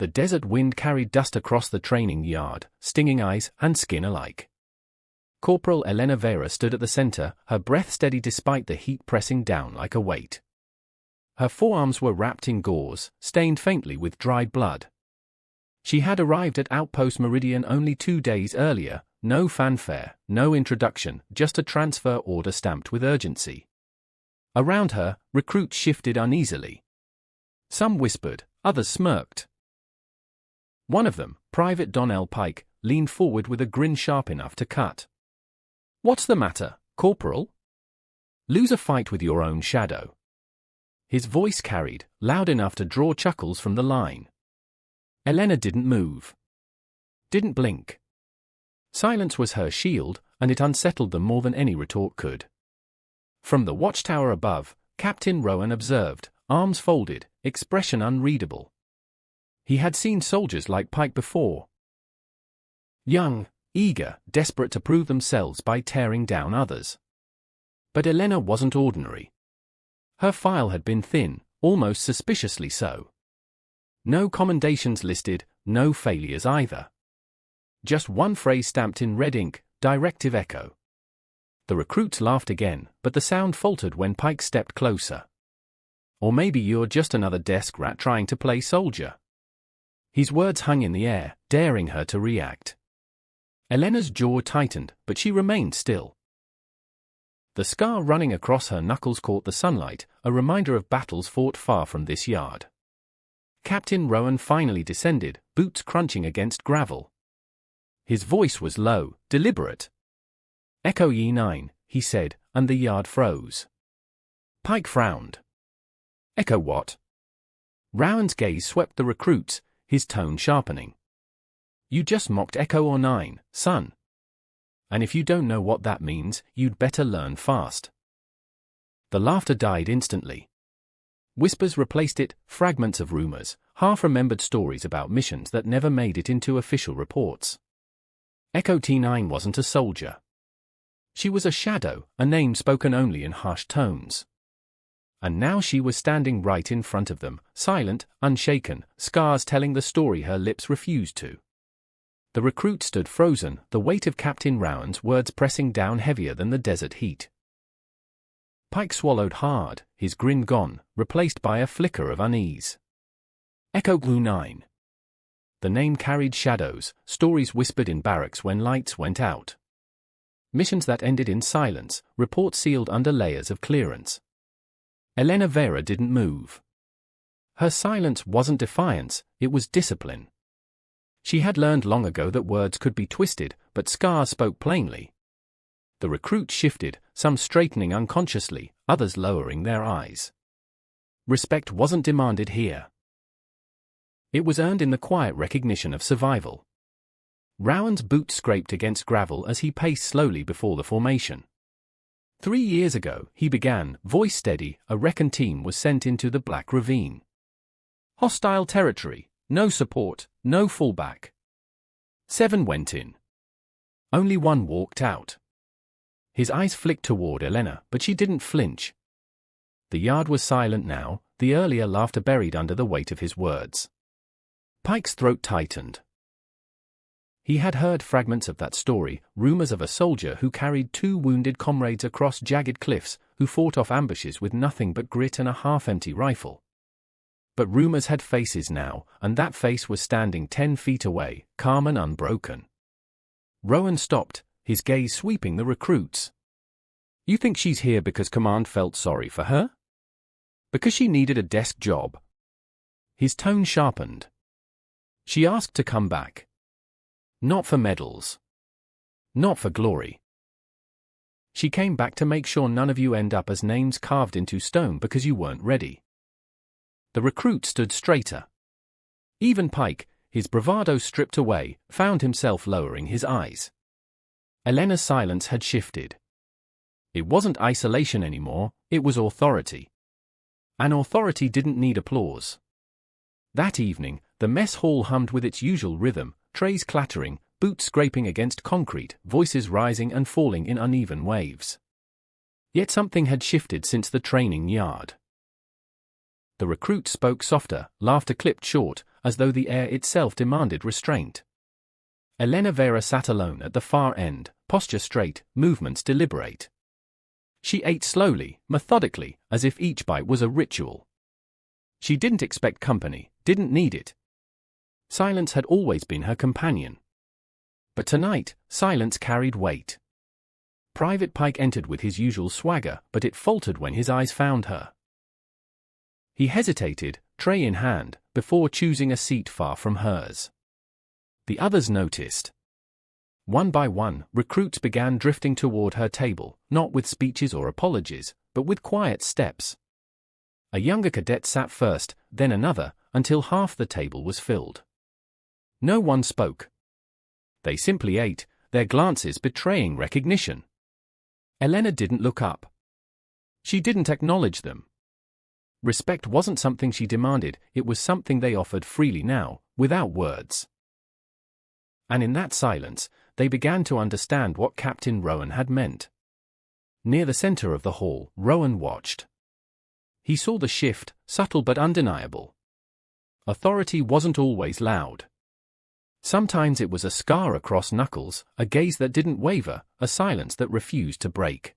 The desert wind carried dust across the training yard, stinging eyes and skin alike. Corporal Elena Veyra stood at the center, her breath steady despite the heat pressing down like a weight. Her forearms were wrapped in gauze, stained faintly with dried blood. She had arrived at Outpost Meridian only 2 days earlier, no fanfare, no introduction, just a transfer order stamped with urgency. Around her, recruits shifted uneasily. Some whispered, others smirked. One of them, Private Donnell Pike, leaned forward with a grin sharp enough to cut. "What's the matter, Corporal? Lose a fight with your own shadow." His voice carried, loud enough to draw chuckles from the line. Elena didn't move. Didn't blink. Silence was her shield, and it unsettled them more than any retort could. From the watchtower above, Captain Rowan observed, arms folded, expression unreadable. He had seen soldiers like Pike before. Young, eager, desperate to prove themselves by tearing down others. But Elena wasn't ordinary. Her file had been thin, almost suspiciously so. No commendations listed, no failures either. Just one phrase stamped in red ink, Directive Echo. The recruits laughed again, but the sound faltered when Pike stepped closer. "Or maybe you're just another desk rat trying to play soldier." His words hung in the air, daring her to react. Elena's jaw tightened, but she remained still. The scar running across her knuckles caught the sunlight, a reminder of battles fought far from this yard. Captain Rowan finally descended, boots crunching against gravel. His voice was low, deliberate. "Echo ye 9, he said, and the yard froze. Pike frowned. "Echo what?" Rowan's gaze swept the recruits, his tone sharpening. "You just mocked Echo or 9, son. And if you don't know what that means, you'd better learn fast." The laughter died instantly. Whispers replaced it, fragments of rumors, half-remembered stories about missions that never made it into official reports. Echo T9 wasn't a soldier. She was a shadow, a name spoken only in hushed tones. And now she was standing right in front of them, silent, unshaken, scars telling the story her lips refused to. The recruit stood frozen, the weight of Captain Rowan's words pressing down heavier than the desert heat. Pike swallowed hard, his grin gone, replaced by a flicker of unease. Echo Glue 9. The name carried shadows, stories whispered in barracks when lights went out. Missions that ended in silence, reports sealed under layers of clearance. Elena Veyra didn't move. Her silence wasn't defiance, it was discipline. She had learned long ago that words could be twisted, but scars spoke plainly. The recruits shifted, some straightening unconsciously, others lowering their eyes. Respect wasn't demanded here. It was earned in the quiet recognition of survival. Rowan's boots scraped against gravel as he paced slowly before the formation. 3 years ago, he began, voice steady, a recon team was sent into the Black Ravine. Hostile territory, no support, no fallback. 7 went in. Only 1 walked out. His eyes flicked toward Elena, but she didn't flinch. The yard was silent now, the earlier laughter buried under the weight of his words. Pike's throat tightened. He had heard fragments of that story, rumors of a soldier who carried 2 wounded comrades across jagged cliffs, who fought off ambushes with nothing but grit and a half-empty rifle. But rumors had faces now, and that face was standing 10 feet away, calm and unbroken. Rowan stopped, his gaze sweeping the recruits. "You think she's here because command felt sorry for her? Because she needed a desk job?" His tone sharpened. "She asked to come back. Not for medals. Not for glory. She came back to make sure none of you end up as names carved into stone because you weren't ready." The recruit stood straighter. Even Pike, his bravado stripped away, found himself lowering his eyes. Elena's silence had shifted. It wasn't isolation anymore, it was authority. And authority didn't need applause. That evening, the mess hall hummed with its usual rhythm, trays clattering, boots scraping against concrete, voices rising and falling in uneven waves. Yet something had shifted since the training yard. The recruit spoke softer, laughter clipped short, as though the air itself demanded restraint. Elena Veyra sat alone at the far end, posture straight, movements deliberate. She ate slowly, methodically, as if each bite was a ritual. She didn't expect company, didn't need it. Silence had always been her companion. But tonight, silence carried weight. Private Pike entered with his usual swagger, but it faltered when his eyes found her. He hesitated, tray in hand, before choosing a seat far from hers. The others noticed. One by one, recruits began drifting toward her table, not with speeches or apologies, but with quiet steps. A younger cadet sat first, then another, until half the table was filled. No one spoke. They simply ate, their glances betraying recognition. Elena didn't look up. She didn't acknowledge them. Respect wasn't something she demanded, it was something they offered freely now, without words. And in that silence, they began to understand what Captain Rowan had meant. Near the center of the hall, Rowan watched. He saw the shift, subtle but undeniable. Authority wasn't always loud. Sometimes it was a scar across knuckles, a gaze that didn't waver, a silence that refused to break.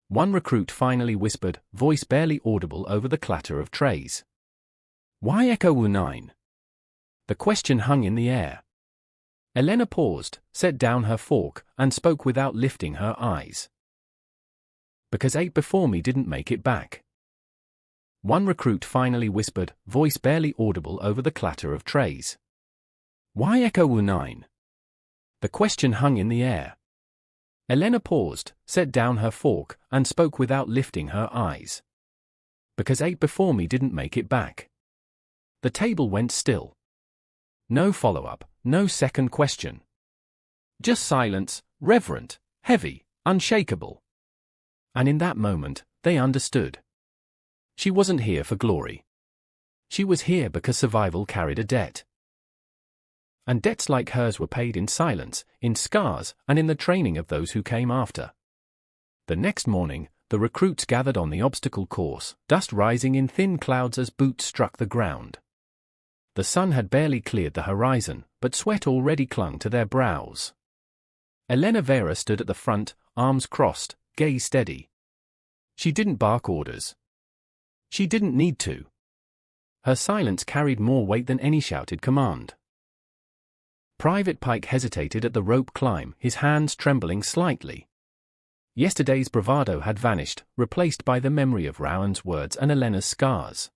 One recruit finally whispered, voice barely audible over the clatter of trays. "Why Echo Wu-9?" The question hung in the air. Elena paused, set down her fork, and spoke without lifting her eyes. "Because 8 before me didn't make it back." One recruit finally whispered, voice barely audible over the clatter of trays. "Why Echo Wu-9?" The question hung in the air. Elena paused, set down her fork, and spoke without lifting her eyes. "Because 8 before me didn't make it back." The table went still. No follow-up, no second question. Just silence, reverent, heavy, unshakable. And in that moment, they understood. She wasn't here for glory. She was here because survival carried a debt. And debts like hers were paid in silence, in scars, and in the training of those who came after. The next morning, the recruits gathered on the obstacle course, dust rising in thin clouds as boots struck the ground. The sun had barely cleared the horizon, but sweat already clung to their brows. Elena Veyra stood at the front, arms crossed, gaze steady. She didn't bark orders. She didn't need to. Her silence carried more weight than any shouted command. Private Pike hesitated at the rope climb, his hands trembling slightly. Yesterday's bravado had vanished, replaced by the memory of Rowan's words and Elena's scars.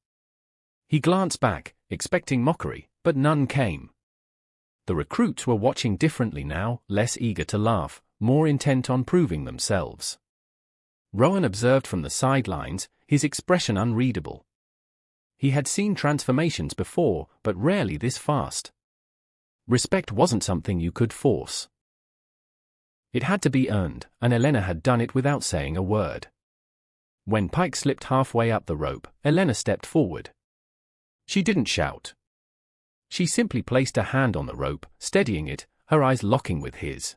He glanced back, expecting mockery, but none came. The recruits were watching differently now, less eager to laugh, more intent on proving themselves. Rowan observed from the sidelines, his expression unreadable. He had seen transformations before, but rarely this fast. Respect wasn't something you could force. It had to be earned, and Elena had done it without saying a word. When Pike slipped halfway up the rope, Elena stepped forward. She didn't shout. She simply placed a hand on the rope, steadying it, her eyes locking with his.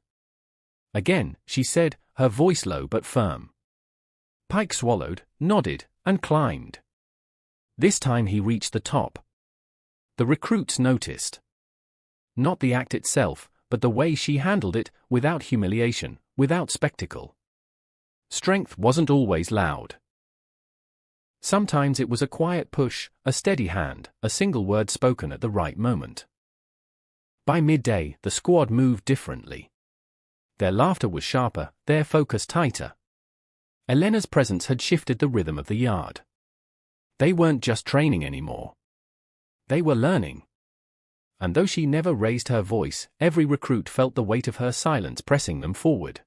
Again, she said, her voice low but firm. Pike swallowed, nodded, and climbed. This time he reached the top. The recruits noticed. Not the act itself, but the way she handled it, without humiliation, without spectacle. Strength wasn't always loud. Sometimes it was a quiet push, a steady hand, a single word spoken at the right moment. By midday, the squad moved differently. Their laughter was sharper, their focus tighter. Elena's presence had shifted the rhythm of the yard. They weren't just training anymore. They were learning. And though she never raised her voice, every recruit felt the weight of her silence pressing them forward.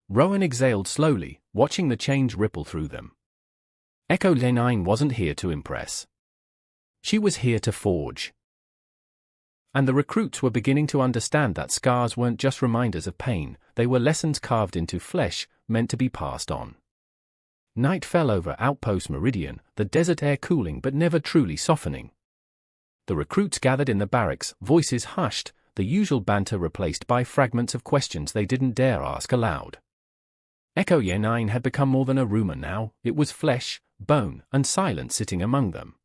Rowan exhaled slowly, watching the change ripple through them. Echo Wu-9 wasn't here to impress. She was here to forge. And the recruits were beginning to understand that scars weren't just reminders of pain, they were lessons carved into flesh, meant to be passed on. Night fell over Outpost Meridian, the desert air cooling but never truly softening. The recruits gathered in the barracks, voices hushed, the usual banter replaced by fragments of questions they didn't dare ask aloud. Echo Wu-9 had become more than a rumor now, it was flesh, bone, and silence sitting among them.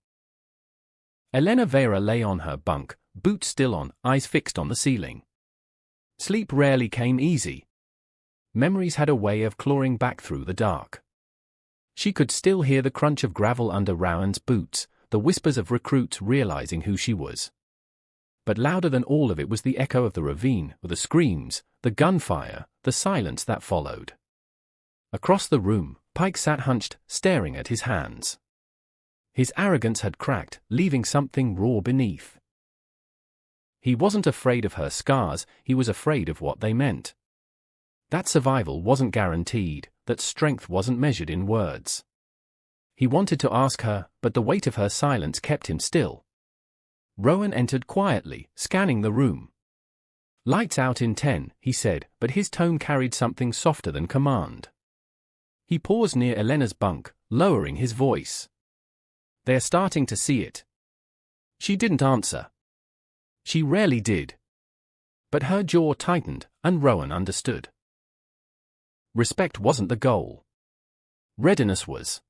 Elena Veyra lay on her bunk, boots still on, eyes fixed on the ceiling. Sleep rarely came easy. Memories had a way of clawing back through the dark. She could still hear the crunch of gravel under Rowan's boots, the whispers of recruits realizing who she was. But louder than all of it was the echo of the ravine, the screams, the gunfire, the silence that followed. Across the room, Pike sat hunched, staring at his hands. His arrogance had cracked, leaving something raw beneath. He wasn't afraid of her scars, he was afraid of what they meant. That survival wasn't guaranteed, that strength wasn't measured in words. He wanted to ask her, but the weight of her silence kept him still. Rowan entered quietly, scanning the room. "Lights out in 10, he said, but his tone carried something softer than command. He paused near Elena's bunk, lowering his voice. "They're starting to see it." She didn't answer. She rarely did. But her jaw tightened, and Rowan understood. Respect wasn't the goal. Readiness was.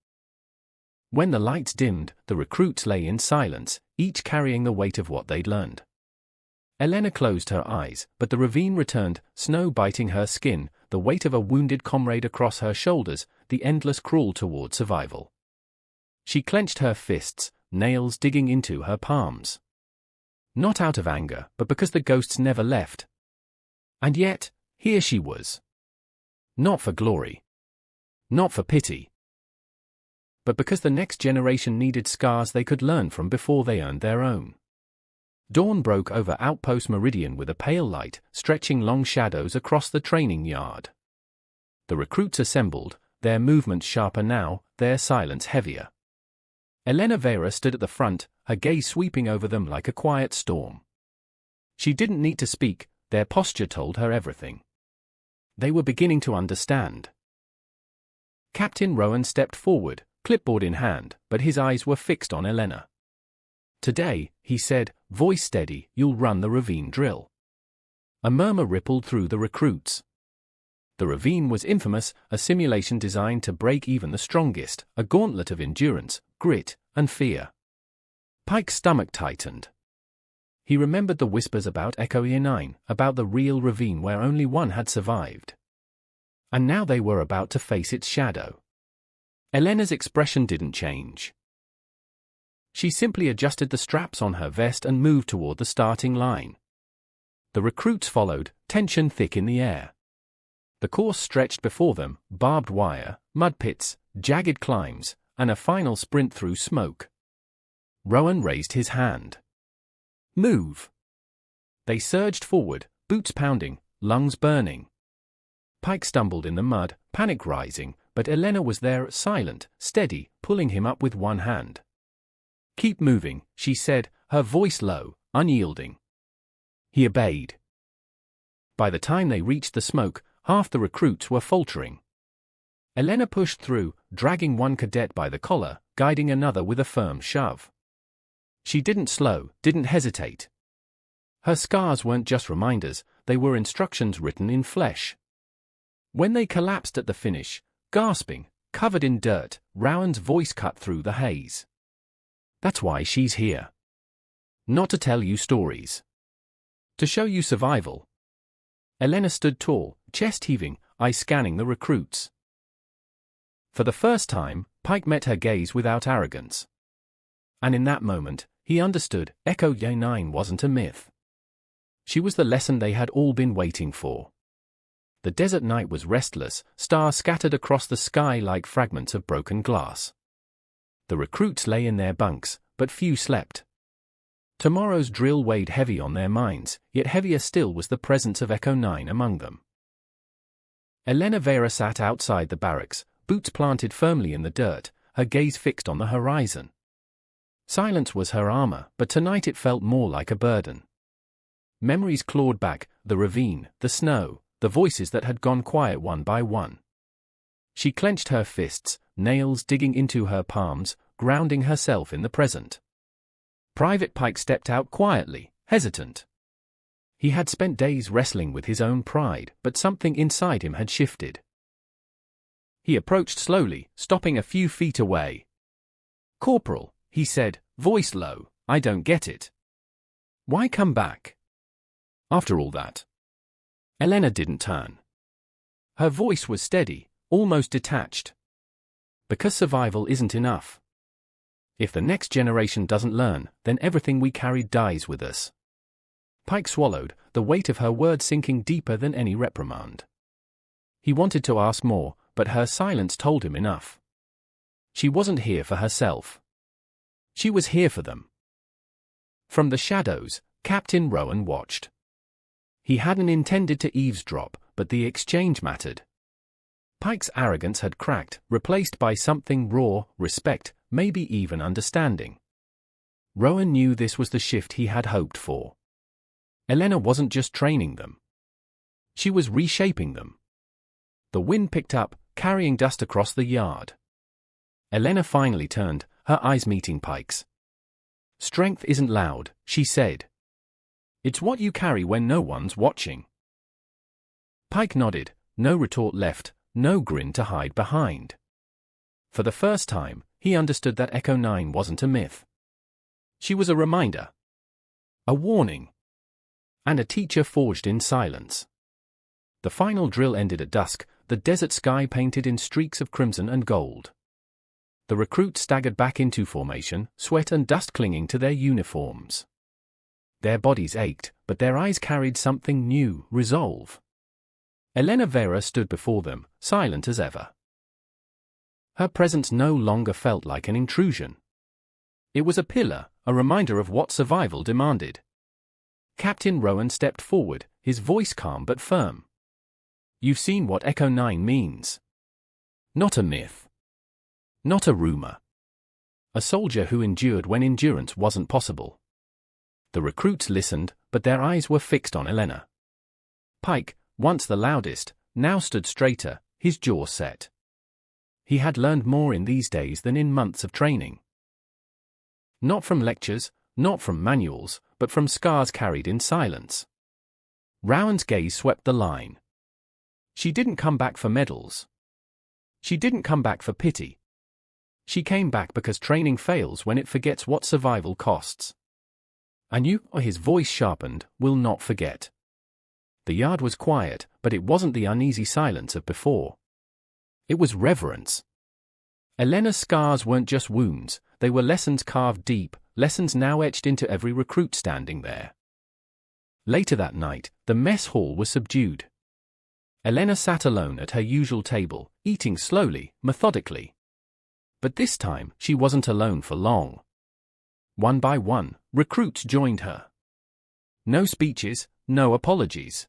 When the lights dimmed, the recruits lay in silence, each carrying the weight of what they'd learned. Elena closed her eyes, but the ravine returned, snow biting her skin, the weight of a wounded comrade across her shoulders, the endless crawl toward survival. She clenched her fists, nails digging into her palms. Not out of anger, but because the ghosts never left. And yet, here she was. Not for glory. Not for pity. But because the next generation needed scars they could learn from before they earned their own. Dawn broke over Outpost Meridian with a pale light, stretching long shadows across the training yard. The recruits assembled, their movements sharper now, their silence heavier. Elena Veyra stood at the front, her gaze sweeping over them like a quiet storm. She didn't need to speak, their posture told her everything. They were beginning to understand. Captain Rowan stepped forward, clipboard in hand, but his eyes were fixed on Elena. "Today," he said, voice steady, "you'll run the ravine drill." A murmur rippled through the recruits. The ravine was infamous, a simulation designed to break even the strongest, a gauntlet of endurance, grit, and fear. Pike's stomach tightened. He remembered the whispers about Echo Year 9, about the real ravine where only one had survived. And now they were about to face its shadow. Elena's expression didn't change. She simply adjusted the straps on her vest and moved toward the starting line. The recruits followed, tension thick in the air. The course stretched before them, barbed wire, mud pits, jagged climbs, and a final sprint through smoke. Rowan raised his hand. "Move!" They surged forward, boots pounding, lungs burning. Pike stumbled in the mud, panic rising, but Elena was there, silent, steady, pulling him up with one hand. "Keep moving," she said, her voice low, unyielding. He obeyed. By the time they reached the smoke, half the recruits were faltering. Elena pushed through, dragging one cadet by the collar, guiding another with a firm shove. She didn't slow, didn't hesitate. Her scars weren't just reminders, they were instructions written in flesh. When they collapsed at the finish, gasping, covered in dirt, Rowan's voice cut through the haze. "That's why she's here. Not to tell you stories. To show you survival." Elena stood tall, chest heaving, eyes scanning the recruits. For the first time, Pike met her gaze without arrogance. And in that moment, he understood, Echo Year 9 wasn't a myth. She was the lesson they had all been waiting for. The desert night was restless, stars scattered across the sky like fragments of broken glass. The recruits lay in their bunks, but few slept. Tomorrow's drill weighed heavy on their minds, yet heavier still was the presence of Echo 9 among them. Elena Veyra sat outside the barracks, boots planted firmly in the dirt, her gaze fixed on the horizon. Silence was her armor, but tonight it felt more like a burden. Memories clawed back, the ravine, the snow, the voices that had gone quiet one by one. She clenched her fists, nails digging into her palms, grounding herself in the present. Private Pike stepped out quietly, hesitant. He had spent days wrestling with his own pride, but something inside him had shifted. He approached slowly, stopping a few feet away. "Corporal," he said, voice low, I don't get it. Why come back? After all that. Elena didn't turn. Her voice was steady, almost detached. Because survival isn't enough. If the next generation doesn't learn, then everything we carried dies with us. Pike swallowed, the weight of her words sinking deeper than any reprimand. He wanted to ask more, but her silence told him enough. She wasn't here for herself. She was here for them. From the shadows, Captain Rowan watched. He hadn't intended to eavesdrop, but the exchange mattered. Pike's arrogance had cracked, replaced by something raw, respect, maybe even understanding. Rowan knew this was the shift he had hoped for. Elena wasn't just training them. She was reshaping them. The wind picked up, carrying dust across the yard. Elena finally turned, her eyes meeting Pike's. "Strength isn't loud," she said. "It's what you carry when no one's watching." Pike nodded, no retort left, no grin to hide behind. For the first time, he understood that Echo 9 wasn't a myth. She was a reminder. A warning. And a teacher forged in silence. The final drill ended at dusk, the desert sky painted in streaks of crimson and gold. The recruits staggered back into formation, sweat and dust clinging to their uniforms. Their bodies ached, but their eyes carried something new, resolve. Elena Veyra stood before them, silent as ever. Her presence no longer felt like an intrusion. It was a pillar, a reminder of what survival demanded. Captain Rowan stepped forward, his voice calm but firm. "You've seen what Echo 9 means. Not a myth. Not a rumor. A soldier who endured when endurance wasn't possible." The recruits listened, but their eyes were fixed on Elena. Pike, once the loudest, now stood straighter, his jaw set. He had learned more in these days than in months of training. Not from lectures, not from manuals, but from scars carried in silence. Rowan's gaze swept the line. She didn't come back for medals. She didn't come back for pity. She came back because training fails when it forgets what survival costs. And you, his voice sharpened, will not forget. The yard was quiet, but it wasn't the uneasy silence of before. It was reverence. Elena's scars weren't just wounds, they were lessons carved deep, lessons now etched into every recruit standing there. Later that night, the mess hall was subdued. Elena sat alone at her usual table, eating slowly, methodically. But this time, she wasn't alone for long. One by one, recruits joined her. No speeches, no apologies.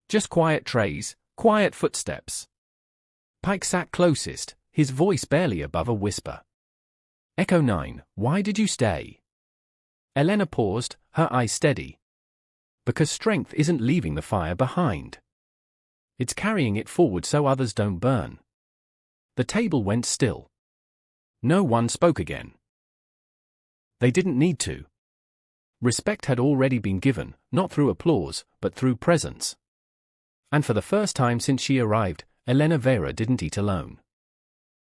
Just quiet trays, quiet footsteps. Pike sat closest, his voice barely above a whisper. "Echo 9, why did you stay?" Elena paused, her eyes steady. "Because strength isn't leaving the fire behind. It's carrying it forward so others don't burn." The table went still. No one spoke again. They didn't need to. Respect had already been given, not through applause, but through presence. And for the first time since she arrived, Elena Veyra didn't eat alone.